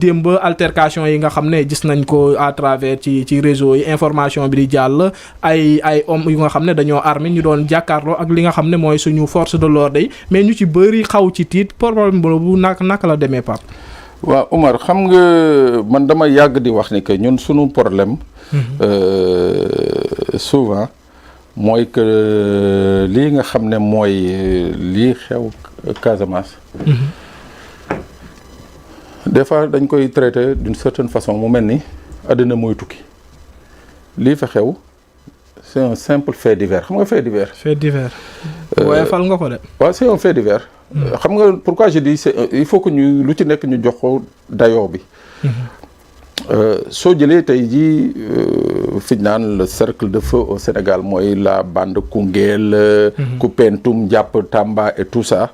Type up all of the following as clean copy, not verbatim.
démb altercation yi nga xam ne gis nañ ko à travers ci réseau yi information bi di jàll ay hommes yu nga xam ne dañoo armé ñu doon jàkkaarloo ak li nga xam ne mooy suñu force de l'ordre yi mais ñu ci bëri xaw ci tiit problème boobu naka la demee Pape. waaw Omar xam nga man dama yàgg di wax ni que ñun suñu problème souvent mooy que lii nga xam ne mooy lii xew Casamance. Des fois dañ koy traiter d'une certaine façon mu mel ni àddina mooy tukki lii fa xew c'est un simple fait divers xam nga fait divers. fait divers. waaye fal nga ko de. waaw c'est un fait divers. xam nga pourquoi je dis il faut que ñu lu ci nekk ñu jox ko dayoo bi. soo jëlee tey jii fi ñu naan le cercle de feu au Sénégal mooy la bande Koungheul. Koupentoum jàpp Tamba et tout ça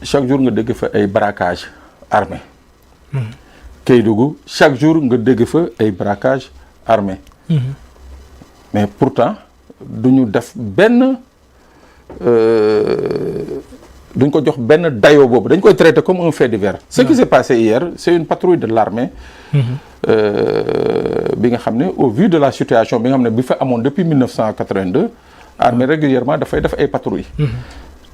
chaque jour nga dégg fa ay braquage armé. Kédougou chaque jour nga dégg fa ay braquage armé. mais pourtant duñu def benn duñ ko jox benn dayoo boobu dañ koy traiter comme un fait divers. ce qui s'est passé hier c'est une patrouille de l'armée bi nga xam ne au vu de la situation bi nga xam ne bi fa amoon depuis 1982 armée régulièrement dafay def ay patrouilles.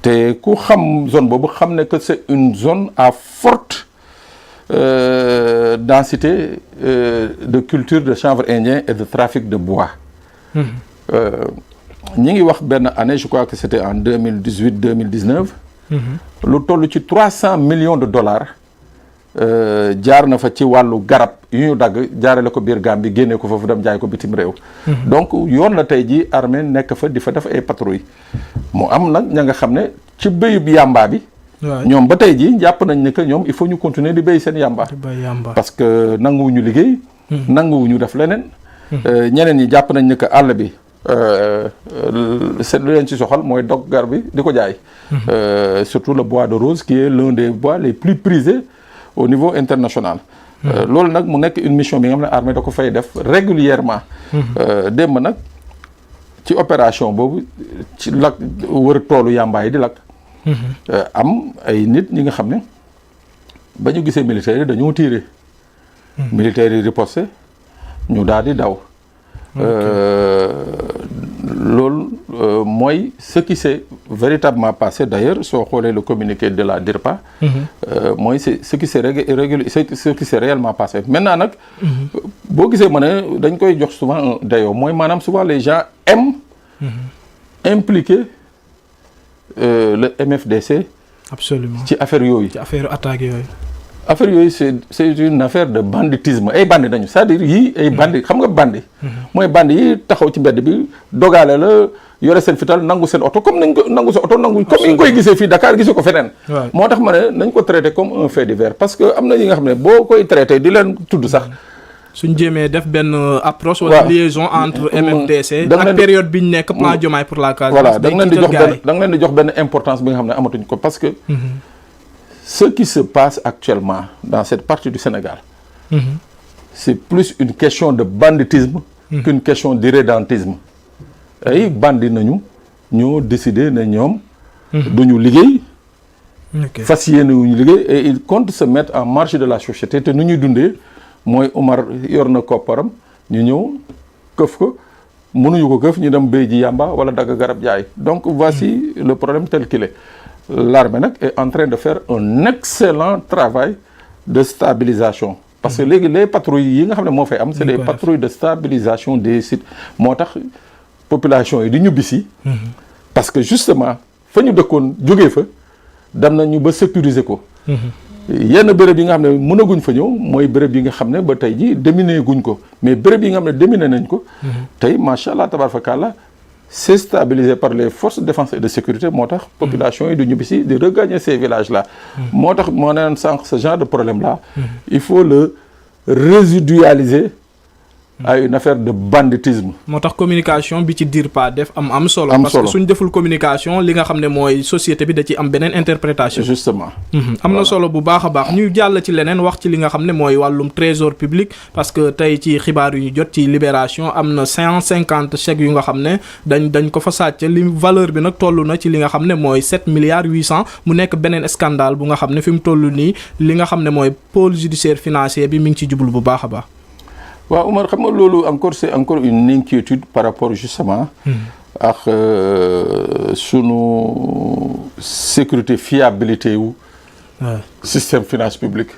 te ku xam zone boobu xam ne que c'est une zone à forte densité de culture de chanvre indien et de trafic de bois. ñi ngi wax benn année je crois que c'était en 2018-2019. lu toll ci 300 millions de dollars jaar na fa ci wàllu garab yu ñu dagg jaarale ko biir Gambie génnee ko foofu dem jaay ko bitim réew. donc yoon la tey jii armée nekk fa di fa def ay patrouilles. mu am nag ña nga xam ne ci béyub yàmbaa bi. ñoom ba tey jii jàpp nañ ne que ñoom il faut ñu continuer di béy seen yàmba. parce que nanguwuñu liggéey. nanguwuñu def leneen. ñeneen ñi jàpp nañ ne que àll bi seen lu leen ci soxal mooy dog gar bi di ko jaay. surtout le bois de rose qui est l'un des bois les plus prisés au niveau international. loolu nag mu nekk une mission bi nga xam ne armée da ko fay def régulièrement. démb nag ci opération boobu ci lakk wër toolu yàmbaay di lakk. am ay nit ñi nga xam ne ba ñu gisee militaires yi dañoo tiire. militaires yi riposté ñu daal di daw. loolu mooy ce qui s'est véritablement passé d'ailleurs soo xoolee le communiqué de la DIRPA. mooy c'est ce qui s'est ce qui s'est réellement passé maintenant nag. boo gisee ma ne dañ koy jox souvent dayoo mooy maanaam souvent les gens aiment. impliquer le MFDC. absolument ci affaire yooyu. ci affaire attaque yooyu. affaire yooyu c'est une affaire de banditisme ay bandi nañu c'est-à-dire yii ay bandi xam nga bandi. mooy bandi yi taxaw ci mbedd bi dogaale la yore seen fital nangu seen oto comme nañ ko nangu sa oto nangu comme ni nga koy gisee fii Dakar gisee ko feneen. moo tax ma ne nañ ko traiter comme un fait divers parce que am na yi nga xam ne boo koy traiter di leen tudd sax. suñ jéemee def benn approche wala liaison entre MFDC ak période bi ñu nekk plan Diomaye pour la Casamance. voilà da nga leen di jox benn importance bi nga xam ne amatuñ ko parce que. Ce qui se passe actuellement dans cette partie du Sénégal, c'est plus une question de banditisme qu'une question d'irrédentisme. ay bandi nañu ñoo décidé ne ñoom duñu liggéey fas yéene wuñu liggéey et ils comptent se mettre en marge de la société te nu ñuy dundee mooy Omar yor na kopparam ñu ñëw këf ko mënuñu ko këf ñu dem béy ji yàmba wala dagg garab jaay donc voici le problème tel qu'il est. L'armée nag est en train de faire un excellent travail de stabilisation parce que léegi les patrouilles yi nga xam ne moo fay am c'est des patrouilles de stabilisation des sites moo tax population yi di ñibbisi parce que justement fa ñu dëkkoon jógee fa dem nañu ba sécuriser ko yenn béréb yi nga xam ne mënaguñ fa ñëw mooy béréb yi nga xam ne ba tey ji déminé guñ ko mais béréb yi nga xam ne déminé nañ ko tey macha allah tabaarkalla c'est stabilisé par les forces de défense et de sécurité moo tax population yi du ñibbisi di regagner ces villages là moo tax moo neen sànq ce genre de problème là il faut le résidualiser à une affaire de banditisme. moo tax communication bi ci DIRPA def am solo. am parce solo que suñ deful communication li nga xam ne mooy société bi da ci am beneen interprétation. justement. am na solo bu baax a baax ñu jàll ci leneen wax ci li nga xam ne mooy wàllum trésor public parce que tey ci xibaar yu ñu jot ci Libération am na 150 chèques yu nga xam ne dañ ko fa sàcc li valeur bi nag toll na ci li nga xam ne mooy 7 milliards 800 mu nekk beneen scandale bu nga xam ne fi mu toll nii li nga xam ne mooy pôle judiciaire financier bi mi ngi ci jublu bu baax a baax. waaw Omar xam nga loolu encore c'est encore une inquiétude par rapport justement ak sunu sécurité fiabilité wu système finance publique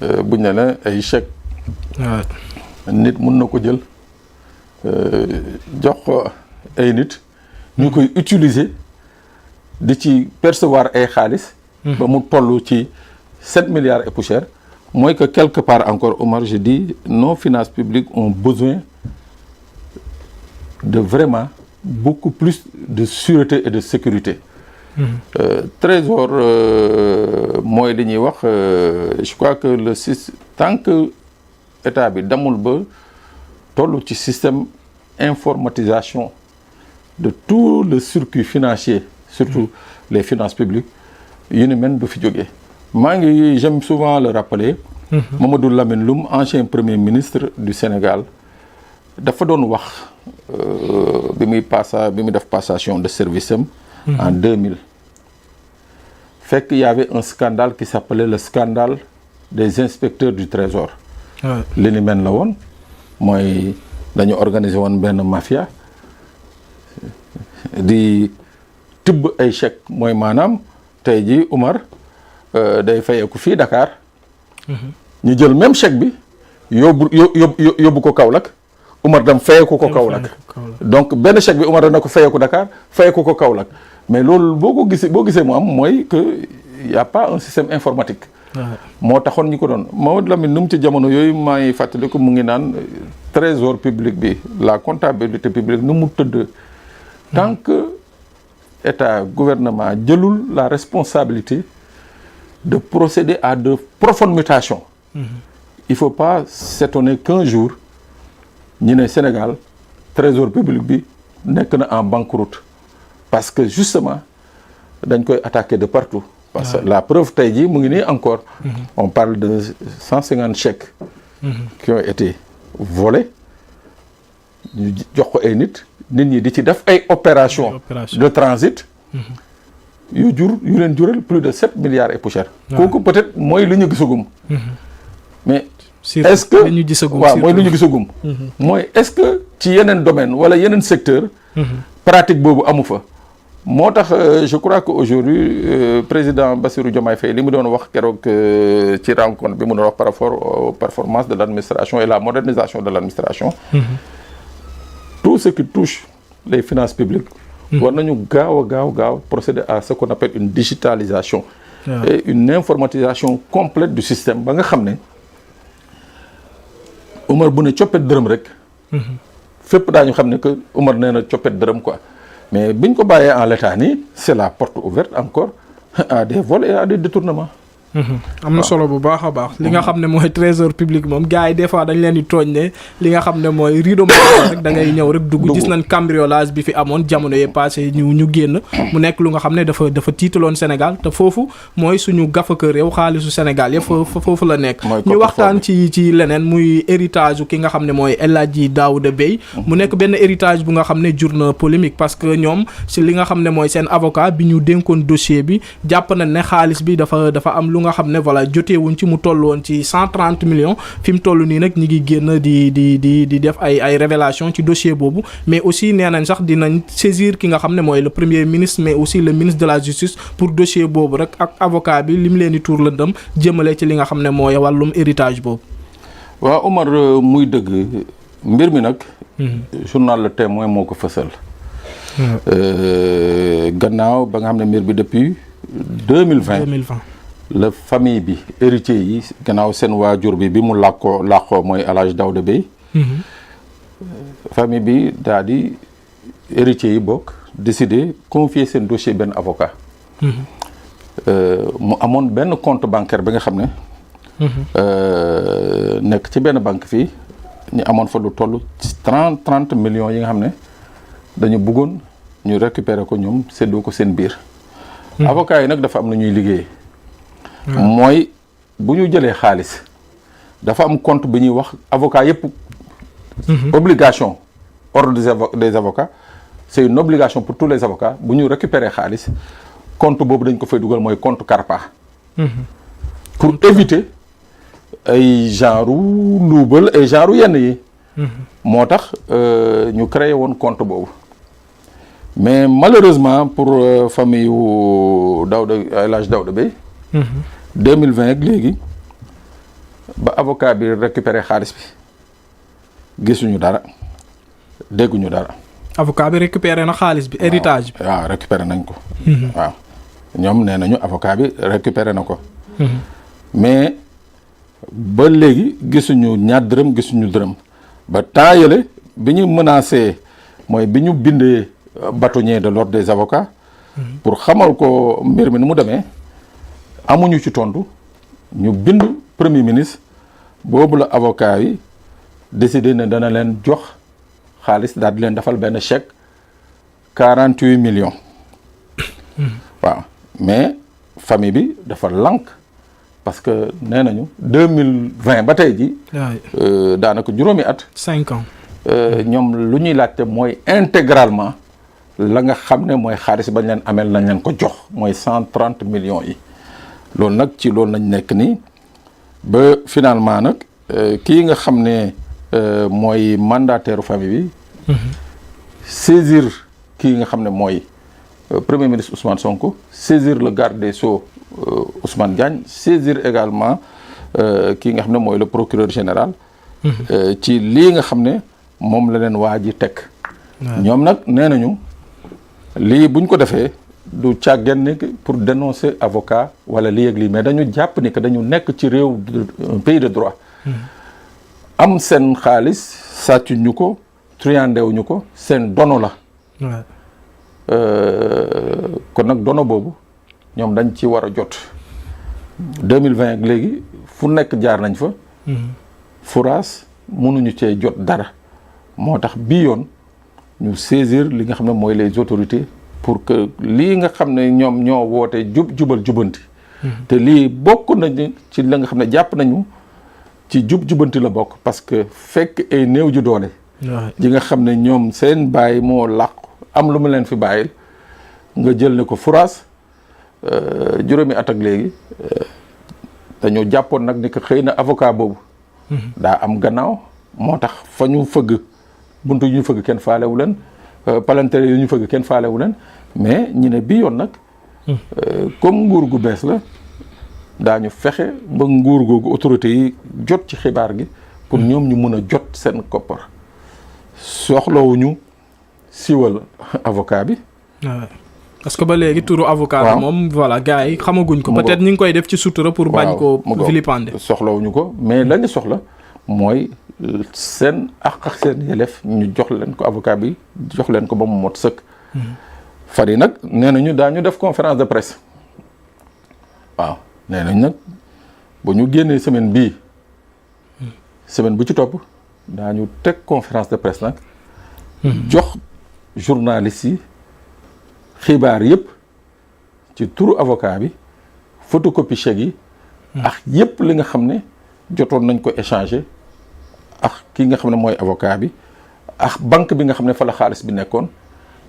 buñ ne la ay chèques nit mun na ko jël jox ko ay nit ñu koy utiliser di ci percevoir ay xaalis ba mu toll ci 7 milliards et poussière mooy que quelque part encore Omar je dis nos finances publiques ont besoin de vraiment beaucoup plus de sûreté et de sécurité. Trésor mooy li ñuy wax je crois que le système tant que état bi damul ba toll ci système informatisation de tout le circuit financier surtout les finances publiques yu ni mel du fi jógee. maa ngi j'aime souvent le rappeler. Mamadou Lamine Loum ancien premier ministre du Sénégal dafa doon wax bi muy def passation de service am. en 2000. fekk y avait un scandale qui s'appelait le scandale des inspecteurs du Trésor. li ni mel la woon mooy dañu organiser woon benn mafia di tibb ay chèques mooy maanaam tey jii Umar. day fayeeku fii Dakar ñu jël même chèque bi yóbbu ko Kaolack Umar dam fayeeku ko Kaolack donc benn chèque bi Umar dana ko fayeeku Dakar fayeeku ko Kaolack mais loolu boo gisee mu am mooy que y a pas un système informatique moo taxoon ñu ko doon Mamadou Lamine nu mu ci jamono yooyu maa ngi fàttaliku mu ngi naan trésor public bi la comptabilité publique nu mu tëdd tant que état gouvernement jëlul la responsabilité de procéder à de profondes mutations. Il faut pas s'étonner qu'un jour ñu ne Sénégal trésor public bi nekk na en banqueroute parce que justement dañ koy attaquer de partout. parce que la preuve tey jii mu ngi nii encore. On parle de 150 chèques. qui ont été volés ñu jox ko ay nit ñi di ci def ay opérations de transit. yu leen jural plus de 7 milliards et poussière. kooku peut-être mooy li ñu gisagum. mais est-ce que mooy li ñu gisagum. mooy est-ce que ci yeneen domaine wala yeneen secteur pratique boobu amu fa. moo tax je crois que aujourd'hui président Bassirou Diomaye Faye li mu doon wax keroog ci rencontre bi mu doon wax par rapport aux performances de l'administration et la modernisation de l'administration. tout ce qui touche les finances publiques. war nañu gaaw procéder à ce qu'on appelle une digitalisation et une informatisation complète du système ba nga xam ne Umar bu ne coppet dërëm rek fépp daañu xam ne que Umar nee na coppet dërëm quoi mais biñ ko bàyyee en l'état nii c'est la porte ouverte encore à des vols et à des détournements. am na solo bu baax a baax li nga xam ne mooy trésor public moom gars yi des fois dañ leen di tooñ ne li nga xam ne mooy rideau rek da ngay ñëw rek dugg gis nañ cambriolage bi fi amoon jamono yee passé ñu génn mu nekk lu nga xam ne dafa tiitaloon Sénégal te foofu mooy suñu gafaka réew xaalisu Sénégal yëpp foofu la nekk ñu waxtaan ci leneen muy héritage ki nga xam ne mooy El Hadji Daouda Bey mu nekk benn héritage bu nga xam ne jur na polémique parce que ñoom si li nga xam ne mooy seen avocat bi ñu dénkoon dossier bi jàpp nañ ne xaalis bi dafa am lu nga xam ne voilà joteewuñ ci mu toll woon ci 130 millions fi mu toll nii nag ñi ngi génn di def ay révélation ci dossier boobu mais aussi nee nañ sax dinañ saisir ki nga xam ne mooy le premier ministre mais aussi le ministre de la justice pour dossier boobu rek ak avocat bi lim leen di tuur lëndëm jëmale ci li nga xam ne mooy wàllum héritage boobu. waaw Omar muy dëgg mbir mi nag. journal Le Témoin moo ko fësal. gannaaw ba nga xam ne mbir bi depuis 2020. la famille bi héritier yi gannaaw seen waajur bi mu làqoo mooy El Hadji Daouda Bey famille bi daal di héritier yi bokk décider confier seen dossier benn avocat mu amoon benn compte bancaire bi nga xam ne nekk ci benn banque fii ñu amoon fa lu toll ci 30 millions yi nga xam ne dañu bëggoon ñu récupérer ko ñoom séddoo ko seen biir. avocats yi nag dafa am na ñuy liggéey. mooy bu ñu jëlee xaalis dafa am compte bi ñuy wax avocat yëpp. obligation ordre des avocats c'est une obligation pour tous les avocats bu ñu récupérer xaalis compte boobu dañ ko fay dugal mooy compte CARPA. pour éviter ay genre luubal ay genre yenn yi. moo tax ñu créé woon compte boobu mais malheureusement pour famille wu Daouda El Hadj Daouda Bey 2020 ak léegi ba avocat bi récupéré xaalis bi gisuñu dara dégguñu dara. avocat bi récupéré na xaalis bi héritage bi. waaw récupéré nañ ko. waaw ñoom nee nañu avocat bi récupéré na ko. mais ba léegi gisuñu ñaar dërëm gisuñu dërëm ba temps yële bi ñu menacé mooy bi ñu bindee bâtonnier de l'ordre des avocats. pour xamal ko mbir mi ni mu demee amuñu ci tontu ñu bind premier ministre boobu la avocat yi décidé ne dana leen jox xaalis daal di leen defal benn chèque 48 millions. waaw mais famille bi dafa lànk. parce que nee nañu 2020 ba tey ji daanaka juróomi at. 5 ans. ñoom lu ñuy laajte mooy intégralement la nga xam ne mooy xaalis bañ leen ameel nañ leen ko jox mooy 130 millions yi. loolu nag ci loolu nañ nekk nii ba finalement nag kii nga xam ne mooy mandataire famille bi. saisir kii nga xam ne mooy premier ministre Ousmane Sonko saisir le garde des Sceaux. Ousmane Diagne saisir également kii nga xam ne mooy le procureur général. ci lii nga xam ne moom la leen waa ji teg. ñoom nag nee nañu lii buñ ko defee du càggeen ni pour dénoncer avocat wala lii ak lii mais dañu jàpp ni que dañu nekk ci réew un pays de droit. am seen xaalis sàccuñu ko triandewuñu ko seen dono la. kon nag dono boobu. ñoom dañ ci war a jot 2020 ak léegi fu nekk jaar nañ fa. furaas mënuñu cee jot dara moo tax bii yoon ñu saisir li nga xam ne mooy les autorités pour que lii nga xam ne ñoom ñoo woote jubal jubanti. te lii bokk nañu ci la nga xam ne jàpp nañu ci jubanti la bokk parce que fekk ay néew ju doole. ji nga xam ne ñoom seen baay moo làqu am lu mu leen fi bàyyil nga jël ne ko furaas. juróomi at ak léegi dañoo jàppoon nag ni que xëy na avocat boobu. daa am gannaaw moo tax fa ñu fëgg buntu yu ñu fëgg kenn faalewu leen palanteer yu ñu fëgg kenn faalewu leen mais ñu ne bii yoon nag. comme nguur gu bees la daañu fexe ba nguur googu autorités yi jot ci xibaar gi. pour ñoom ñu mën a jot seen koppar soxlawuñu siiwal avocat bi. parce que ba léegi turu avocat la moom voilà gars yi xamaguñ ko peut-être ñu ngi koy def ci sutura pour bañ ko vilipender soxlawuñu ko mais lañu soxla mooy seen ak seen yelef ñu jox leen ko avocat bi jox leen ko ba mu mot sëkk. fan yi nag nee nañu daañu def conférence de presse waaw nee nañ nag bu ñu génnee semaine bii semaine bu ci topp daañu teg conférence de presse nag jox journalistes yi xibaar yëpp ci turu avocat bi photocopie chèque yi ak yëpp li nga xam ne jotoon nañ ko échanger ak ki nga xam ne mooy avocat bi ak banque bi nga xam ne fa la xaalis bi nekkoon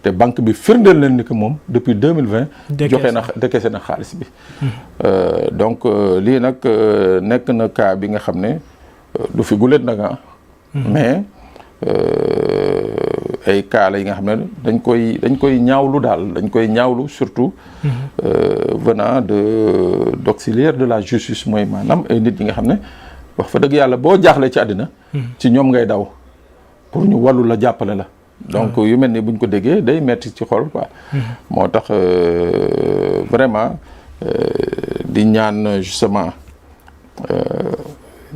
te banque bi firndeel leen ni que moom depuis 2020 joxe na décaissé na xaalis bi donc lii nag nekk na cas bi nga xam ne du fi guléet nag mais ay cas la yi nga xam ne dañ koy ñaawlu daal dañ koy ñaawlu surtout venant d'auxiliaire de la justice mooy maanaam ay nit yi nga xam ne wax fa dëgg yàlla boo jaaxlee ci àddina ci ñoom ngay daw pour ñu wàllu la jàppale la donc yu mel ni buñ ko déggee day metti ci xol quoi moo tax vraiment di ñaan justement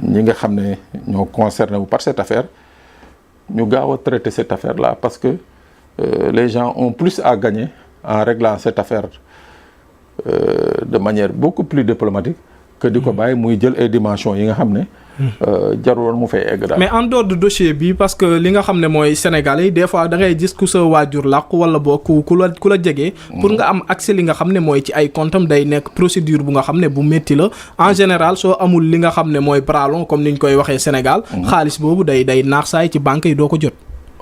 ñi nga xam ne ñoo concerné wu par cette affaire ñu gaaw a traiter cette affaire là parce que les gens ont plus à gagner en réglant cette affaire de manière beaucoup plus diplomatique que di ko bàyyi muy jël ay dimensions yi nga xam ne jarul woon mu fay egg daal. mais en dehors de dossier bi parce que li nga xam ne mooy Sénégal yi des fois da ngay gis ku sa waajur làqu wala boo ku la jege. pour nga am accès li nga xam ne mooy ci ay comptam day nekk procédure bu nga xam ne bu métti la en général soo amul li nga xam ne mooy bras long comme ni ñu koy waxee Sénégal. xaalis boobu day naax saay ci banque yi doo ko jot.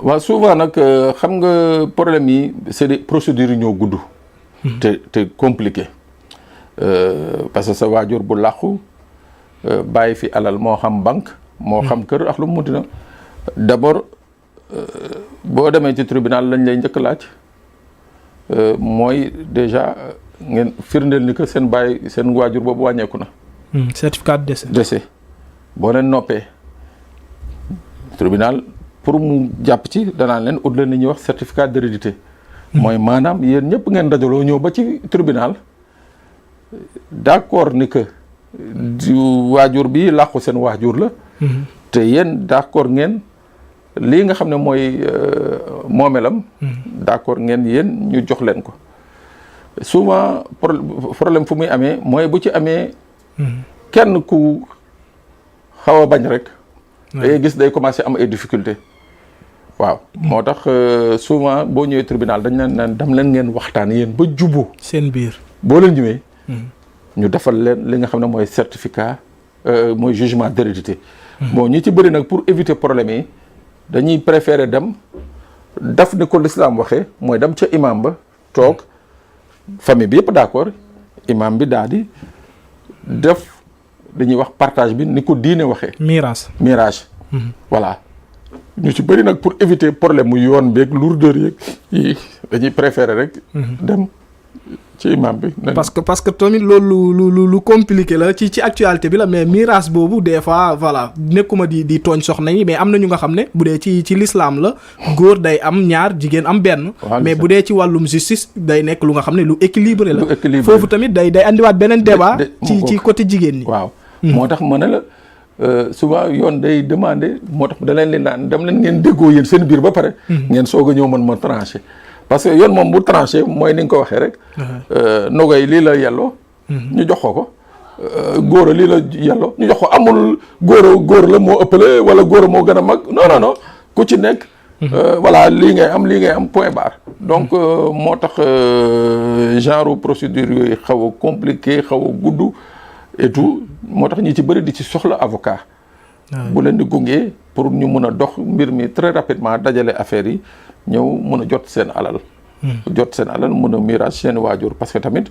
waaw souvent nag xam nga problème yi c'est des procédures yu ñoo gudd. te compliqué parce que sa waajur bu làqu bàyyi fi alal moo xam banque moo xam kër ak lu mu munti na d'abord boo demee ci tribunal lañ lay njëkk laaj mooy déjà ngeen firndeel ni que seen waajur boobu wàññeeku na. certificat de décès boo leen noppee tribunal pour mu jàpp ci danaan leen ut leen li ñuy wax certificat d'hérédité. mooy maanaam yéen ñëpp ngeen dajaloo ñëw ba ci tribunal d'accord ni que waajur bi làqu seen waajur la. te yéen d'accord ngeen lii nga xam ne mooy moomelam. d'accord ngeen yéen ñu jox leen ko. souvent problème fu muy amee mooy bu ci amee. kenn ku xaw a bañ rek. day gis day commencer am ay difficultés. waaw moo tax souvent boo ñëwee tribunal dañ leen naan dem leen ngeen waxtaan yéen ba juboo seen biir boo leen ñëwee. ñu defal leen li nga xam ne mooy certificat mooy jugement d'hérédité. bon ñi ci bëri nag pour éviter problème yi dañuy préférer dem daf ni ko l'islam waxee mooy dem ca imam ba toog famille bi yëpp d'accord imam bi daal di def dañuy wax partage bi ni ko diine waxee. mirage. voilà. ñu ci bëri nag pour éviter problème mu yoon beeg lourdeur yeeg yi dañuy préférer rek. dem ci imam bi. parce que tamit loolu lu compliqué la ci actualité bi la mais miraas boobu des fois voilà nekkuma di tooñ soxna yi mais am na ñu nga xam ne bu dee ci l'islam la góor day am ñaar jigéen am benn. mais bu dee ci wàllum justice day nekk lu nga xam ne lu équilibré la. foofu tamit day andiwaat beneen débat. ci côté jigéen ñi. waaw moo tax ma ne la. souvent yoon day demander moo tax da leen di naan dem leen ngeen déggoo yéen seen biir ba pare. ngeen soog a ñëw mën ma trancher. parce que yoon moom bu trancher mooy ni nga ko waxee rek. nogay lii la yelloo. ñu jox ko góor a lii la yelloo ñu jox ko amul góor la moo ëppale wala góor moo gën a mag non ku ci nekk. voilà lii ngay am point barre. donc moo tax genre procédure yooyu xaw a compliqué xaw a gudd. et tout moo tax ñi ci bëri di ci soxla avocat. bu leen di gunge pour ñu mun a dox mbir mi très rapidement dajale affaire yi ñëw mun a jot seen alal. mun a mirage seen waajur parce que tamit